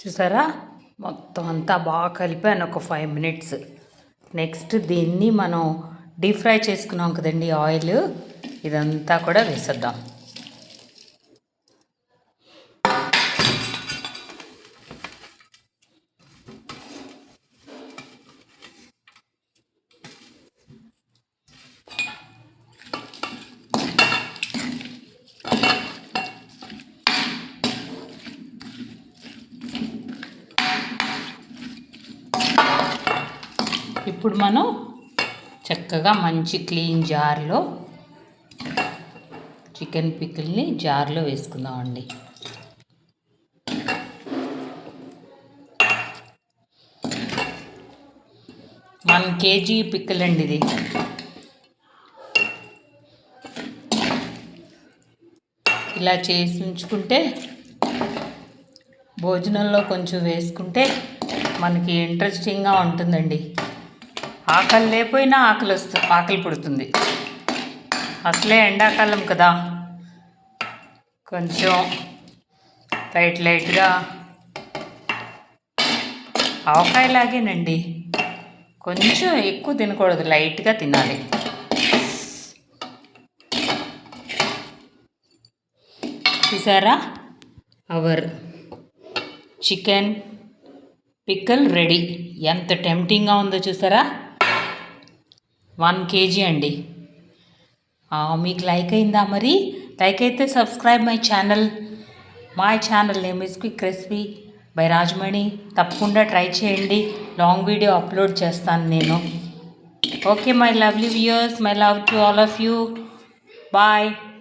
చూసారా, మొత్తం అంతా బాగా కలిపాను ఒక 5 మినిట్స్. నెక్స్ట్ దీన్ని మనం డీప్ ఫ్రై చేసుకున్నాం కదండి, ఆయిల్ ఇదంతా కూడా వేసేద్దాం. ఇప్పుడు మనం చక్కగా మంచి క్లీన్ జార్లో చికెన్ పికిల్ని జార్లో వేసుకుందామండి. వన్ కేజీ పికిల్ అండి ఇది. ఇలా చేసి ఉంచుకుంటే భోజనంలో కొంచెం వేసుకుంటే మనకి ఇంట్రెస్టింగ్గా ఉంటుందండి. ఆకలి లేకపోయినా ఆకలి పుడుతుంది. అసలే ఎండాకాలం కదా, కొంచెం లైట్గా ఆవకాయలాగేనండి, కొంచెం ఎక్కువ తినకూడదు, లైట్గా తినాలి. చూసారా, అవర్ చికెన్ పిక్కల్ రెడీ. ఎంత టెంప్టింగ్గా ఉందో చూసారా. 1 కేజీ అండి. మీకు లైక్ అయిందా? మరి లైక్ అయితే subscribe my channel. Name is quick recipe by Rajamani. తప్పకుండా ట్రై చేయండి. లాంగ్ వీడియో అప్లోడ్ చేస్తాను నేను. Okay my lovely viewers, my love to all of you. Bye.